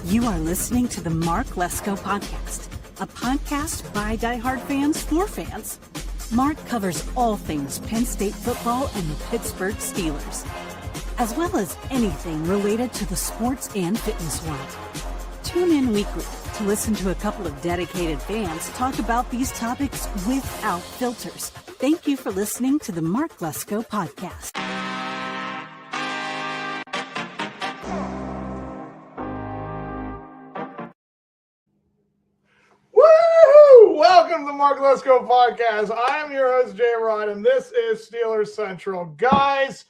You are listening to the Mark Lesko podcast, a podcast by diehard fans for fans. Mark covers all things Penn State football and the Pittsburgh Steelers, as well as anything related to the sports and fitness world. Tune in weekly to listen to a couple of dedicated fans talk about these topics without filters. Thank you for listening to the Mark Lesko podcast. Welcome to the Mark Lesko podcast. I am your host, Jay Rod, and this is Steelers Central. Guys,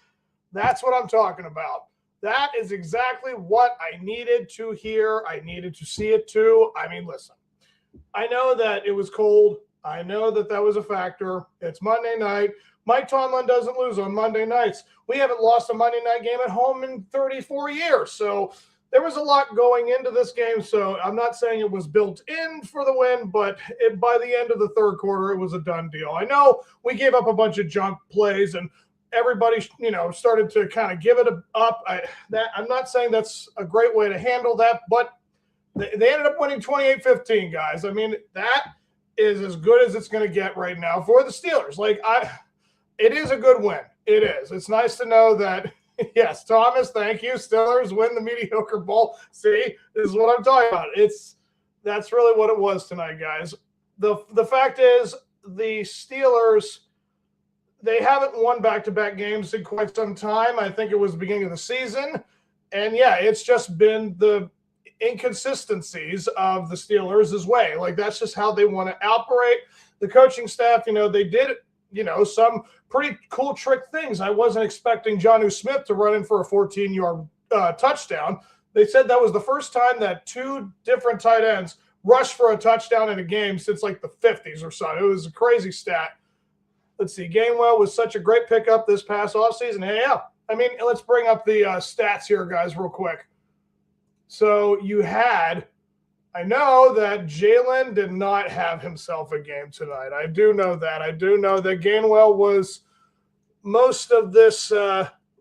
that's what I'm talking about. That is exactly what I needed to hear. I needed to see it too. I mean, listen, I know that it was cold. I know that that was a factor. It's Monday night. Mike Tomlin doesn't lose on Monday nights. We haven't lost a Monday night game at home in 34 years. So there was a lot going into this game, so I'm not saying it was built in for the win, but by the end of the third quarter, it was a done deal. I know we gave up a bunch of junk plays, and everybody, started to kind of give it up. I'm not saying that's a great way to handle that, but they ended up winning 28-15, guys. I mean, that is as good as it's going to get right now for the Steelers. It is a good win. It is. It's nice to know that. Yes, Thomas, thank you. Steelers win the mediocre bowl. See, this is what I'm talking about. That's really what it was tonight, guys. The fact is, the Steelers, they haven't won back-to-back games in quite some time. I think it was the beginning of the season. And, yeah, it's just been the inconsistencies of the Steelers' way. That's just how they want to operate. The coaching staff, they did some pretty cool trick things. I wasn't expecting Jonnu Smith to run in for a 14-yard touchdown. They said that was the first time that two different tight ends rushed for a touchdown in a game since the 50s or so. It was a crazy stat. Let's see. Gainwell was such a great pickup this past offseason. Hey, yeah. I mean, let's bring up the stats here, guys, real quick. So you had – I know that Jalen did not have himself a game tonight. I do know that. I do know that Gainwell was most of this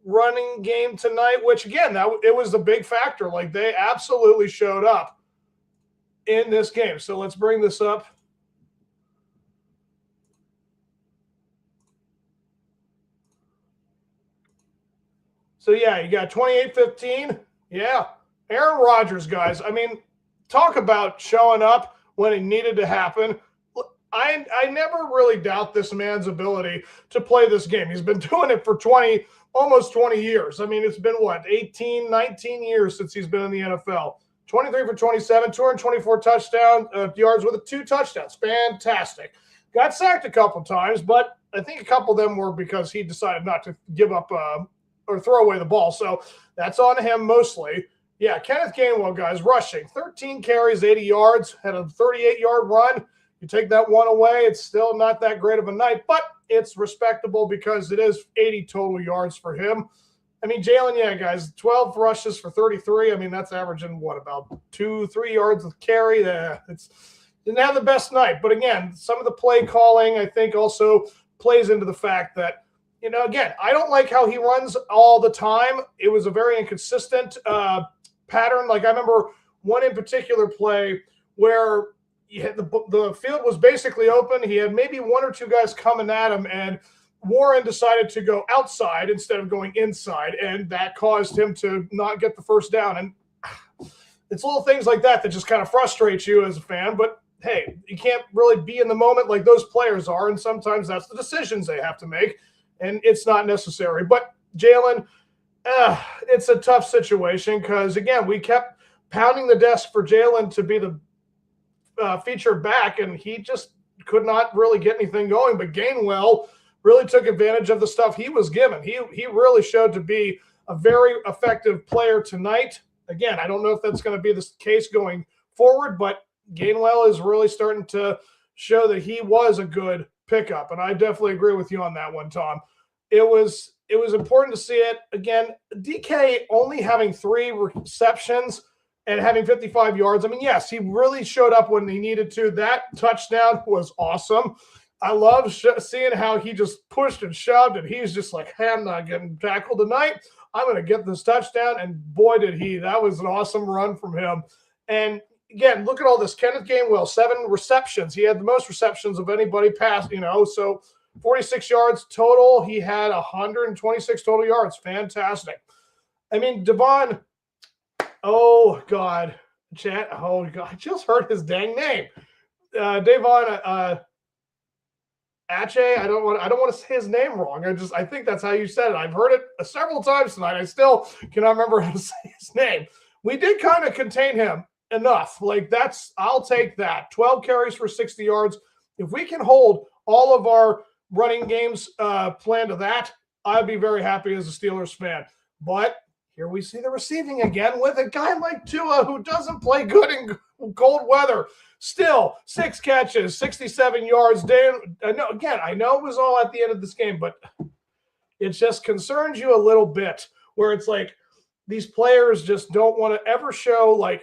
running game tonight, which, again, it was a big factor. They absolutely showed up in this game. So let's bring this up. So, yeah, you got 28-15. Yeah. Aaron Rodgers, guys. I mean, talk about showing up when it needed to happen. I never really doubt this man's ability to play this game. He's been doing it for almost 20 years. I mean, it's been 18, 19 years since he's been in the NFL. 23 for 27, 224 touchdown yards with 2 touchdowns. Fantastic. Got sacked a couple times, but I think a couple of them were because he decided not to give up or throw away the ball. So that's on him mostly. Yeah, Kenneth Gainwell, guys, rushing. 13 carries, 80 yards, had a 38-yard run. You take that one away, it's still not that great of a night, but it's respectable because it is 80 total yards for him. I mean, Jalen, yeah, guys, 12 rushes for 33. I mean, that's averaging, about 2-3 yards of carry? Didn't have the best night. But, again, some of the play calling, I think, also plays into the fact that, again, I don't like how he runs all the time. It was a very inconsistent pattern. I remember one in particular play where the field was basically open. He had maybe one or two guys coming at him, and Warren decided to go outside instead of going inside, and that caused him to not get the first down. And it's little things like that just kind of frustrate you as a fan. But, hey, you can't really be in the moment like those players are, and sometimes that's the decisions they have to make, and it's not necessary. But Jalen, it's a tough situation because, again, we kept pounding the desk for Jalen to be the featured back, and he just could not really get anything going. But Gainwell really took advantage of the stuff he was given. He really showed to be a very effective player tonight. Again, I don't know if that's going to be the case going forward, but Gainwell is really starting to show that he was a good pickup, and I definitely agree with you on that one, Tom. It was important to see it. Again, DK only having 3 receptions and having 55 yards. I mean, yes, he really showed up when he needed to. That touchdown was awesome. I love seeing how he just pushed and shoved, and he's just like, hey, I'm not getting tackled tonight. I'm going to get this touchdown, and boy, did he. That was an awesome run from him. And again, look at all this. Kenneth Gainwell, 7 receptions. He had the most receptions of anybody past, so 46 yards total. He had 126 total yards. Fantastic. I mean, Devon, oh, God. Chat, oh, God. I just heard his dang name. Devon Ache, I don't want to say his name wrong. I think that's how you said it. I've heard it several times tonight. I still cannot remember how to say his name. We did kind of contain him enough. I'll take that. 12 carries for 60 yards. If we can hold all of our running games planned to that, I'd be very happy as a Steelers fan. But here we see the receiving again with a guy like Tua who doesn't play good in cold weather. Still, 6 catches, 67 yards. I know it was all at the end of this game, but it just concerns you a little bit where it's like these players just don't want to ever show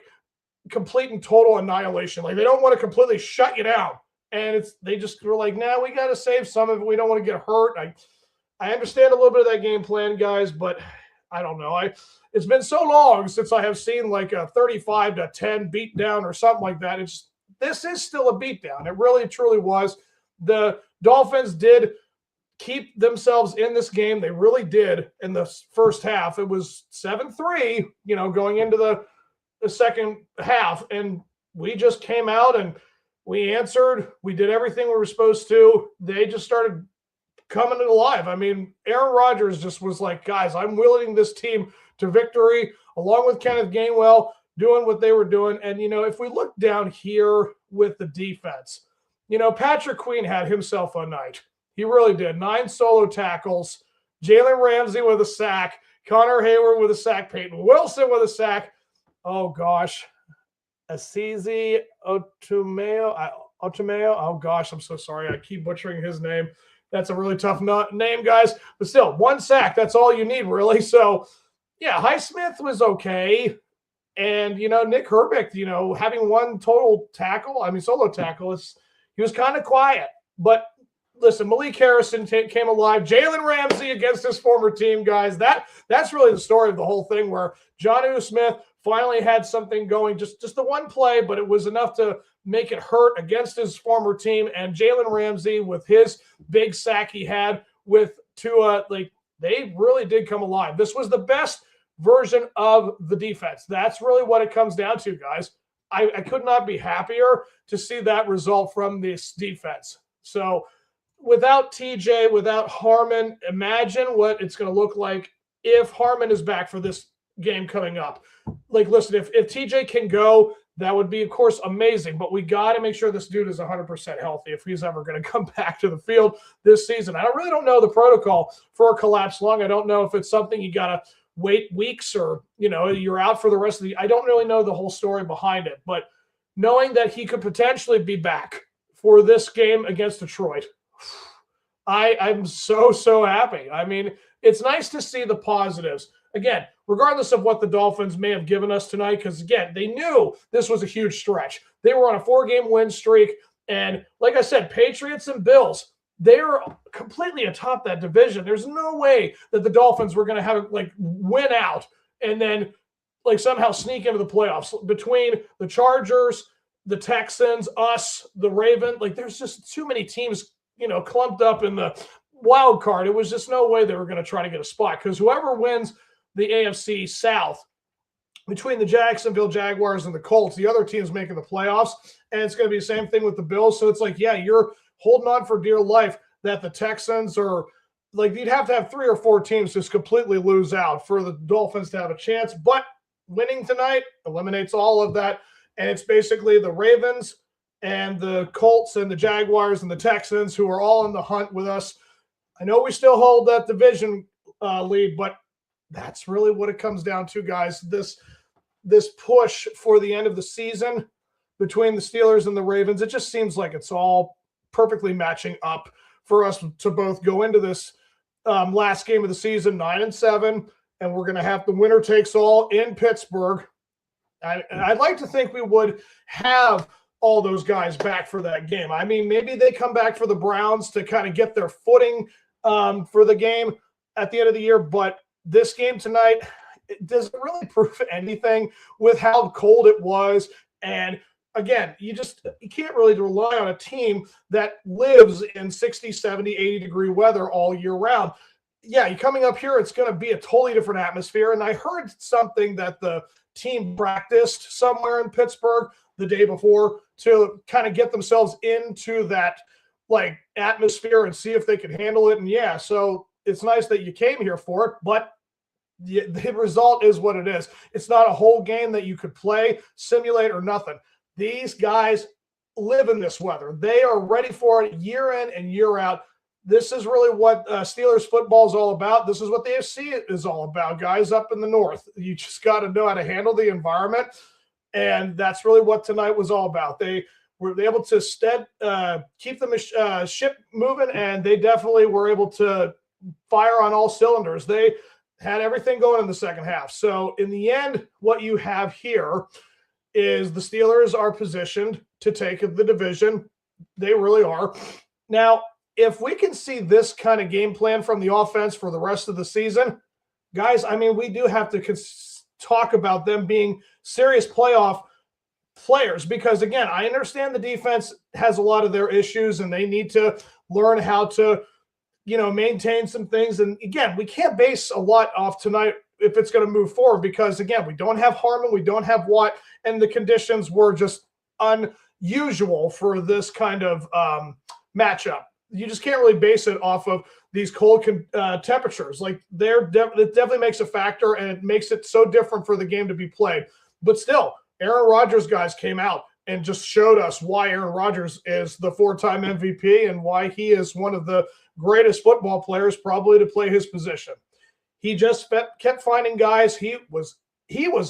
complete and total annihilation. They don't want to completely shut you down. And they just were like, nah, we got to save some of it. We don't want to get hurt. I understand a little bit of that game plan, guys, but I don't know. It's been so long since I have seen a 35-10 beatdown or something like that. This is still a beatdown. It really, truly was. The Dolphins did keep themselves in this game. They really did in the first half. It was 7-3, going into the second half. And we just came out and we answered. We did everything we were supposed to. They just started coming alive. I mean, Aaron Rodgers just was like, guys, I'm willing this team to victory, along with Kenneth Gainwell doing what they were doing. And, if we look down here with the defense, Patrick Queen had himself a night. He really did. 9 solo tackles. Jalen Ramsey with a sack. Connor Hayward with a sack. Peyton Wilson with a sack. Oh, gosh. Asizi Otumeo. Oh, gosh, I'm so sorry. I keep butchering his name. That's a really tough name, guys. But still, 1 sack. That's all you need, really. So, yeah, Highsmith was okay. And, Nick Herbig, having 1 total tackle, solo tackle, he was kind of quiet. But listen, Malik Harrison came alive. Jalen Ramsey against his former team, guys. That's really the story of the whole thing, where Jonnu Smith finally had something going, just the 1 play, but it was enough to make it hurt against his former team. And Jalen Ramsey, with his big sack he had with Tua, they really did come alive. This was the best version of the defense. That's really what it comes down to, guys. I could not be happier to see that result from this defense. So without TJ, without Harmon, imagine what it's going to look like if Harmon is back for this game coming up. Listen, if TJ can go, that would be, of course, amazing. But we got to make sure this dude is 100% healthy if he's ever going to come back to the field this season. I really don't know the protocol for a collapsed lung. I don't know if it's something you got to wait weeks or, you're out for the rest of I don't really know the whole story behind it. But knowing that he could potentially be back for this game against Detroit, I'm so happy. It's nice to see the positives. Again, regardless of what the Dolphins may have given us tonight, because, again, they knew this was a huge stretch. They were on a 4-game win streak. And like I said, Patriots and Bills, they're completely atop that division. There's no way that the Dolphins were going to have win out and then somehow sneak into the playoffs. Between the Chargers, the Texans, us, the Ravens, there's just too many teams, clumped up in the wild card. It was just no way they were going to try to get a spot, because whoever wins the AFC South between the Jacksonville Jaguars and the Colts, the other team's making the playoffs, and it's going to be the same thing with the Bills. So it's you're holding on for dear life that the Texans are you'd have to have 3 or 4 teams just completely lose out for the Dolphins to have a chance. But winning tonight eliminates all of that. And it's basically the Ravens and the Colts and the Jaguars and the Texans who are all in the hunt with us. I know we still hold that division lead, but that's really what it comes down to, guys. This push for the end of the season between the Steelers and the Ravens, it just seems like it's all perfectly matching up for us to both go into this last game of the season 9-7, and we're going to have the winner takes all in Pittsburgh. I'd like to think we would have all those guys back for that game. Maybe they come back for the Browns to kind of get their footing for the game at the end of the year, but this game tonight, does it really prove anything with how cold it was? And again, you can't really rely on a team that lives in 60, 70, 80 degree weather all year round. Yeah, you coming up here, it's going to be a totally different atmosphere. And I heard something that the team practiced somewhere in Pittsburgh the day before to kind of get themselves into that like atmosphere and see if they could handle it. And yeah, so it's nice that you came here for it, but the result is what it is. It's not a whole game that you could play, simulate, or nothing. These guys live in this weather. They are ready for it year in and year out. This is really what Steelers football is all about. This is what the AFC is all about, guys up in the north. You just got to know how to handle the environment, and that's really what tonight was all about. They were able to keep the ship moving, and they definitely were able to fire on all cylinders. They had everything going in the second half. So in the end, what you have here is the Steelers are positioned to take the division. They really are. Now, if we can see this kind of game plan from the offense for the rest of the season, guys, I mean, we do have to talk about them being serious playoff players because, again, I understand the defense has a lot of their issues and they need to learn how to, maintain some things. And, again, we can't base a lot off tonight if it's going to move forward because, again, we don't have Harmon, we don't have Watt, and the conditions were just unusual for this kind of matchup. You just can't really base it off of these cold temperatures. Like it definitely makes a factor, and it makes it so different for the game to be played. But still, Aaron Rodgers guys came out and just showed us why Aaron Rodgers is the 4-time MVP and why he is one of the greatest football players probably to play his position. He just kept finding guys. He was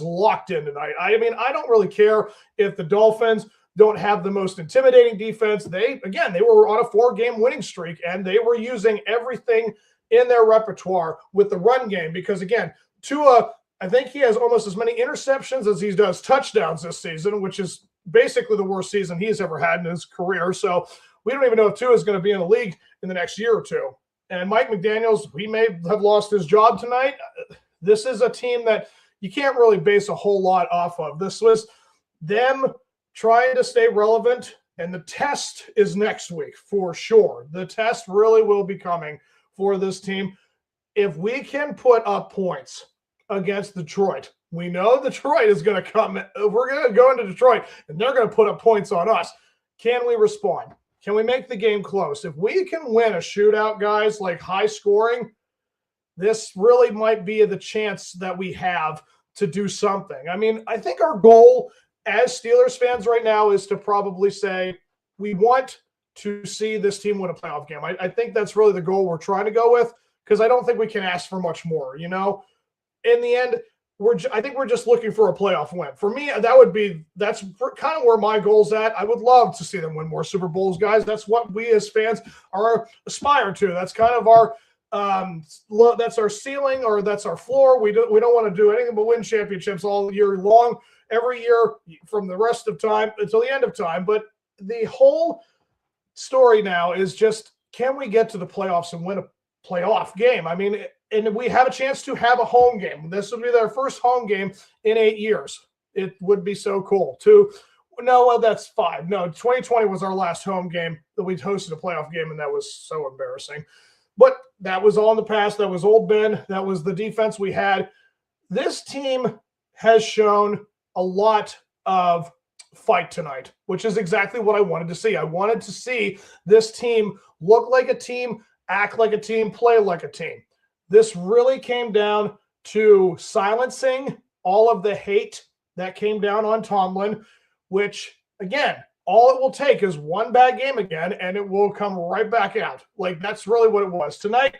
locked in tonight. I mean, I don't really care if the Dolphins don't have the most intimidating defense. They were on a 4-game winning streak, and they were using everything in their repertoire with the run game because, again, Tua, I think he has almost as many interceptions as he does touchdowns this season, which is basically the worst season he's ever had in his career. So we don't even know if Tua is going to be in the league in the next year or two. And Mike McDaniels, he may have lost his job tonight. This is a team that you can't really base a whole lot off of. This was them trying to stay relevant, and the test is next week for sure. The test really will be coming for this team. If we can put up points against Detroit, we know Detroit is going to come. We're going to go into Detroit, and they're going to put up points on us. Can we respond? Can we make the game close? If we can win a shootout, guys, like high scoring, this really might be the chance that we have to do something. I mean, I think our goal as Steelers fans right now is to probably say we want to see this team win a playoff game. I think that's really the goal we're trying to go with because I don't think we can ask for much more. In the end, I think we're just looking for a playoff win. For me, that's kind of where my goal's at. I would love to see them win more Super Bowls, guys. That's what we as fans aspire to. That's kind of our that's our ceiling or that's our floor. We don't want to do anything but win championships all year long, every year from the rest of time until the end of time. But the whole story now is just, can we get to the playoffs and win a playoff game? I mean, and we have a chance to have a home game. This would be their first home game in 8 years. It would be so cool that's 5. No, 2020 was our last home game that we hosted a playoff game, and that was so embarrassing. But that was all in the past. That was old Ben. That was the defense we had. This team has shown a lot of fight tonight, which is exactly what I wanted to see. I wanted to see this team look like a team, act like a team, play like a team. This really came down to silencing all of the hate that came down on Tomlin, which, again, all it will take is one bad game again, and it will come right back out. Like, that's really what it was. Tonight,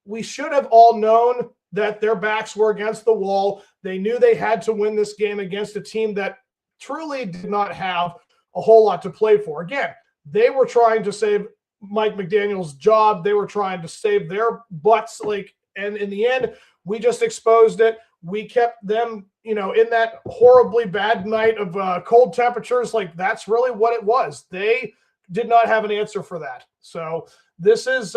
we should have all known that their backs were against the wall. They knew they had to win this game against a team that truly did not have a whole lot to play for. Again, they were trying to save Mike McDaniel's job. They were trying to save their butts. And in the end, we just exposed it. We kept them, in that horribly bad night of cold temperatures. That's really what it was. They did not have an answer for that. So this is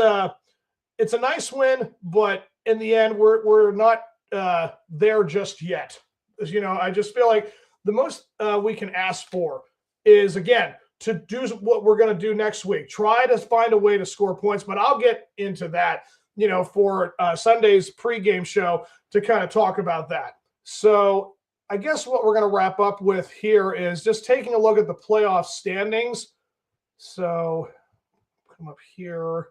it's a nice win, but in the end, we're not there just yet. You know, I just feel like the most we can ask for is, again, to do what we're going to do next week. Try to find a way to score points, but I'll get into that, you know, for Sunday's pregame show to kind of talk about that. So I guess what we're going to wrap up with here is just taking a look at the playoff standings. So come up here.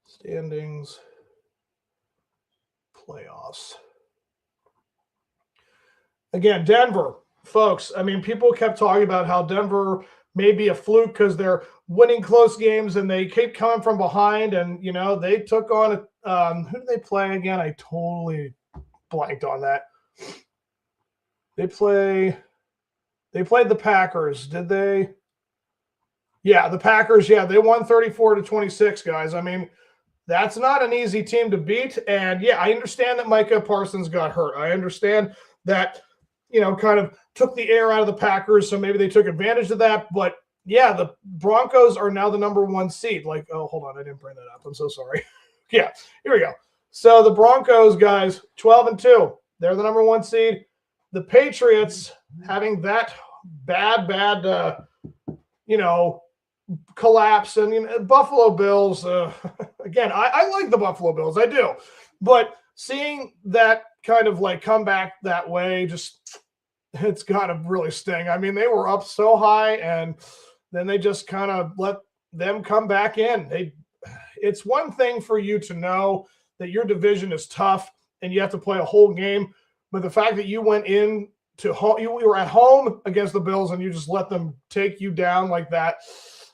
Standings, playoffs. Again, Denver, folks. I mean, people kept talking about how Denver may be a fluke because they're winning close games and they keep coming from behind. And, you know, they took on, who did they play again? I totally blanked on that. They played the Packers, did they? Yeah, the Packers. Yeah, they won 34-26, guys. I mean, that's not an easy team to beat. And yeah, I understand that Micah Parsons got hurt. I understand that, you know, kind of took the air out of the Packers, so maybe they took advantage of that. But yeah, the Broncos are now the number 1 seed. Like, oh, hold on, I didn't bring that up. I'm so sorry. Yeah, here we go. So the Broncos, guys, 12-2. They're the number 1 seed. The Patriots having that bad, you know, collapse, and, you know, Buffalo Bills. Again, I like the Buffalo Bills, I do, but seeing that kind of like come back that way, just it's got to really sting. I mean, they were up so high, and then they just kind of let them come back in. It's one thing for you to know that your division is tough and you have to play a whole game, but the fact that you went in to home, you were at home against the Bills, and you just let them take you down like that.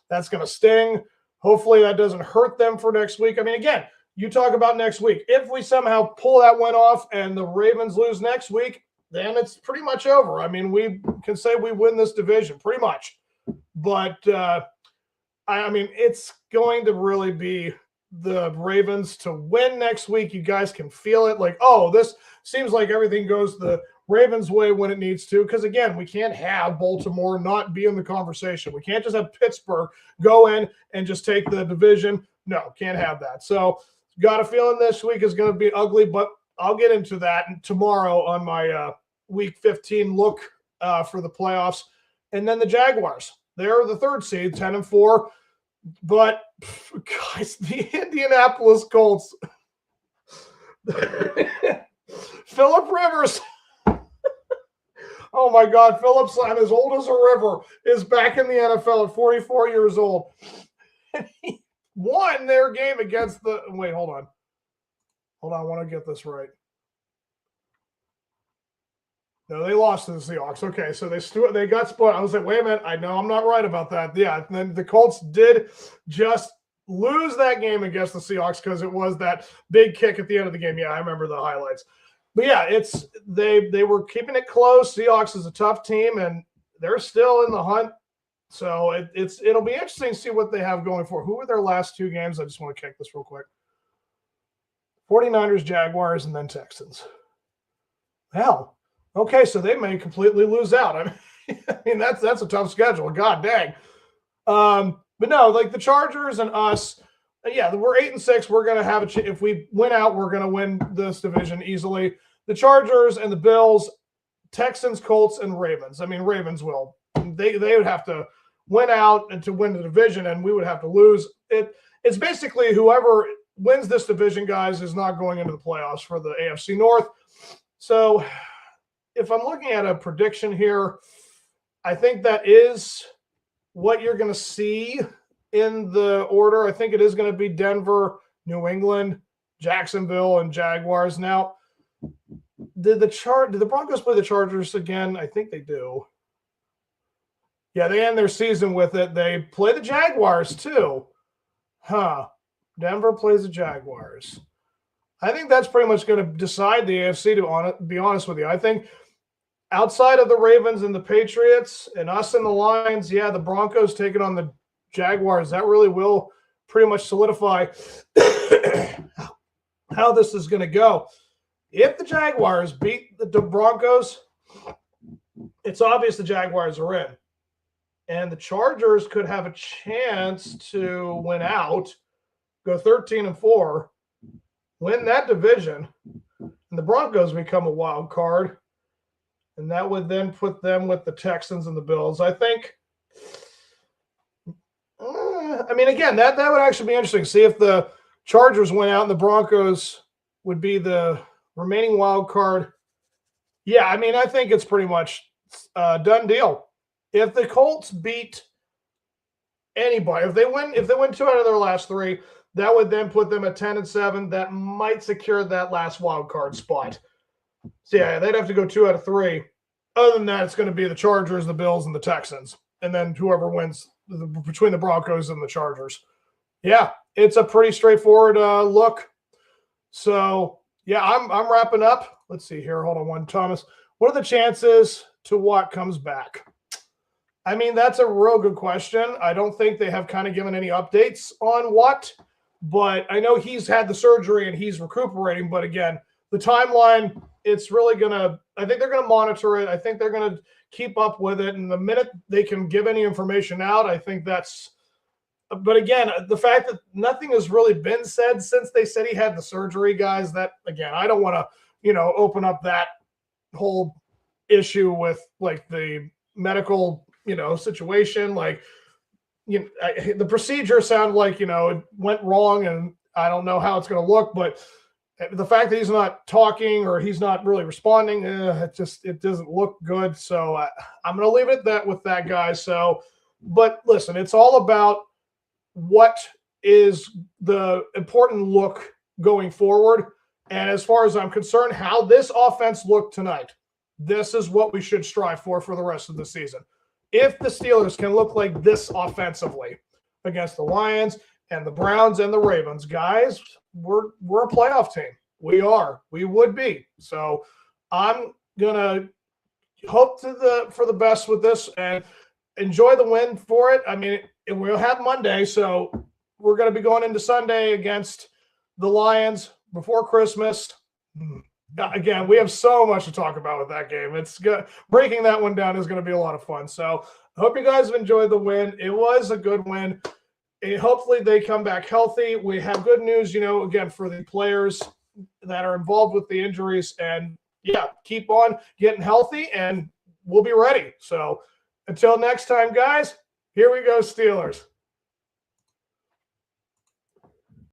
That's going to sting. Hopefully that doesn't hurt them for next week. I mean, again, you talk about next week. If we somehow pull that one off and the Ravens lose next week, then it's pretty much over. I mean, we can say we win this division pretty much. But, I mean, it's going to really be the Ravens to win next week. You guys can feel it. Like, oh, this seems like everything goes the Ravens' way when it needs to, because, again, we can't have Baltimore not be in the conversation. We can't just have Pittsburgh go in and just take the division. No, can't have that. So got a feeling this week is going to be ugly, but I'll get into that tomorrow on my Week 15 look for the playoffs. And then the Jaguars. They're the 3rd seed, 10-4. But, guys, the Indianapolis Colts. Phillip Rivers. Oh, my God. Philip Slam, as old as a river, is back in the NFL at 44 years old. And he won their game against the – wait, hold on. Hold on. I want to get this right. No, they lost to the Seahawks. Okay, so they got split. I was like, wait a minute. I know I'm not right about that. Yeah, and then the Colts did just lose that game against the Seahawks because it was that big kick at the end of the game. Yeah, I remember the highlights. But yeah, it's they were keeping it close. Seahawks is a tough team, and they're still in the hunt. So it'll be interesting to see what they have going for. Who were their last 2 games? I just want to kick this real quick. 49ers, Jaguars, and then Texans. Hell, okay, so they may completely lose out. I mean that's a tough schedule. God dang. But no, like the Chargers and us, yeah, we're 8-6. We're gonna have if we win out, we're gonna win this division easily. The Chargers and the Bills, Texans, Colts, and Ravens. I mean, Ravens will. They would have to win out and to win the division, and we would have to lose. It's basically whoever wins this division, guys, is not going into the playoffs for the AFC North. So if I'm looking at a prediction here, I think that is what you're going to see in the order. I think it is going to be Denver, New England, Jacksonville, and Jaguars. Now, did the Broncos play the Chargers again? I think they do. Yeah, they end their season with it. They play the Jaguars too. Huh. Denver plays the Jaguars. I think that's pretty much going to decide the AFC, to be honest with you. I think outside of the Ravens and the Patriots and us and the Lions, yeah, the Broncos taking on the Jaguars, that really will pretty much solidify how this is going to go. If the Jaguars beat the Broncos, it's obvious the Jaguars are in. and the Chargers could have a chance to win out, go 13-4, win that division, and the Broncos become a wild card, and that would then put them with the Texans and the Bills. I think, again, that would actually be interesting. See if the Chargers went out and the Broncos would be the remaining wild card. Yeah, I think it's pretty much a done deal. If the Colts beat anybody, if they win 2 out of their last 3, that would then put them at 10-7. That might secure that last wild card spot. So yeah, they'd have to go 2 out of 3. Other than that, it's going to be the Chargers, the Bills, and the Texans, and then whoever wins between the Broncos and the Chargers. Yeah, it's a pretty straightforward look. So yeah, I'm wrapping up. Let's see here. Hold on one, Thomas. What are the chances to Watt comes back? That's a real good question. I don't think they have kind of given any updates on Watt, but I know he's had the surgery and he's recuperating. But again, the timeline, it's really I think they're going to monitor it. I think they're going to keep up with it. And the minute they can give any information out, I think that's, but again, the fact that nothing has really been said since they said he had the surgery, guys, that again, I don't want to, open up that whole issue with like the medical, situation. Like, the procedure sounded like, it went wrong, and I don't know how it's going to look, but the fact that he's not talking or he's not really responding, it doesn't look good. So I'm going to leave it with that guy. So, but listen, it's all about what is the important look going forward. And as far as I'm concerned, how this offense looked tonight, this is what we should strive for the rest of the season. If the Steelers can look like this offensively against the Lions and the Browns and the Ravens, guys, we're a playoff team. We would be. So I'm gonna hope for the best with this and enjoy the win for it. We'll have Monday, so we're going to be going into Sunday against the Lions before Christmas. Again, we have so much to talk about with that game. It's good. Breaking that one down is going to be a lot of fun. So I hope you guys have enjoyed the win. It was a good win. And hopefully they come back healthy. We have good news, again, for the players that are involved with the injuries. And yeah, keep on getting healthy and we'll be ready. So until next time, guys, here we go, Steelers.